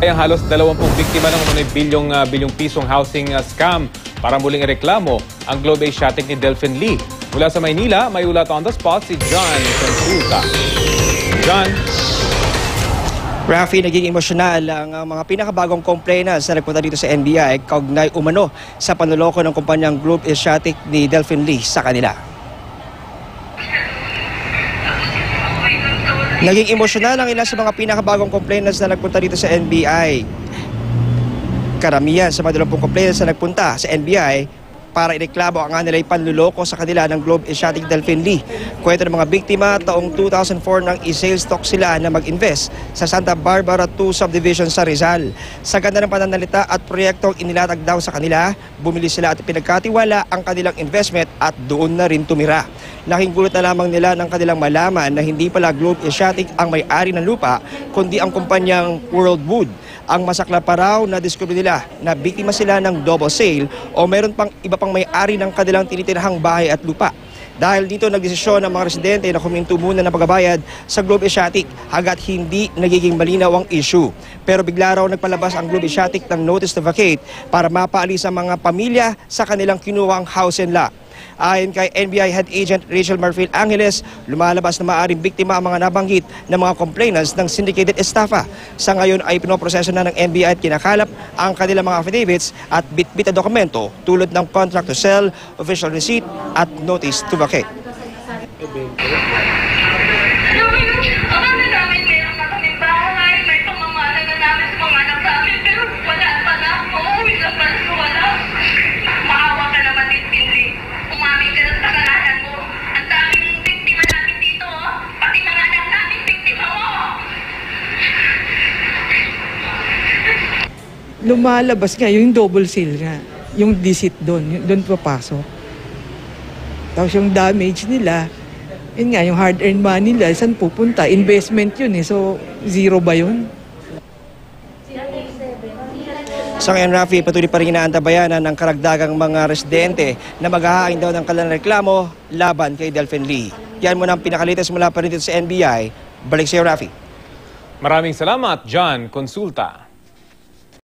Ang halos 20 biktima ng umano'y bilyong pisong housing scam para muling ireklamo ang Globe Asiatic ni Delphin Lee. Mula sa Maynila, may ulat on the spot si John Consulta. John. Rafi, naging emosyonal ang mga pinakabagong complainants na nagpunta dito sa NBI kaugnay umano sa panloloko ng kumpanyang Globe Asiatic ni Delphin Lee sa kanila. Naging emosyonal ang ilan sa mga pinakabagong complainants na nagpunta dito sa NBI. Karamihan sa mga 20 complainants na nagpunta sa NBI para ireklamo ang nila'y panluloko sa kanila ng Globe Asiatic Delphin Lee. Kwento ng mga biktima, taong 2004 nang i-sales talk sila na mag-invest sa Santa Barbara 2 subdivision sa Rizal. Sa ganda ng pananalita at proyektong inilatag daw sa kanila, bumili sila at pinagkatiwala ang kanilang investment at doon na rin tumira. Laking gulat na lamang nila ng kanilang malaman na hindi pala Globe Asiatic ang may-ari ng lupa, kundi ang kumpanyang Worldwood. Ang masakla pa raw na diskubre nila na biktima sila ng double sale o meron pang iba pang may-ari ng kanilang tinitirahang bahay at lupa. Dahil dito nagdesisyon ng mga residente na huminto muna ng pagbabayad sa Globe Asiatic hangga't hindi nagiging malinaw ang issue. Pero bigla raw nagpalabas ang Globe Asiatic ng notice to vacate para mapaalis ang mga pamilya sa kanilang kinuwang house and lot. Ayon kay NBI Head Agent Rachel Marfil Angeles, lumalabas na maaaring biktima ang mga nabanggit ng mga complainants ng syndicated estafa. Sa ngayon ay pinoproseso na ng NBI at kinakalap ang kanilang mga affidavits at bit-bit na dokumento tulad ng contract to sell, official receipt at notice to vacate. Lumalabas nga yung double seal nga, yung deceit doon papasok. Tapos yung damage nila, yun nga, yung hard-earned money nila, saan pupunta? Investment yun eh, so zero ba yun? Sa ngayon, Rafi, patuloy pa rin inaantabayanan ng karagdagang mga residente na maghahain daw ng kanilang reklamo laban kay Delphin Lee. Yan muna ang pinakalitas mula pa rin dito sa NBI. Balik sa iyo, Rafi. Maraming salamat, John Consulta.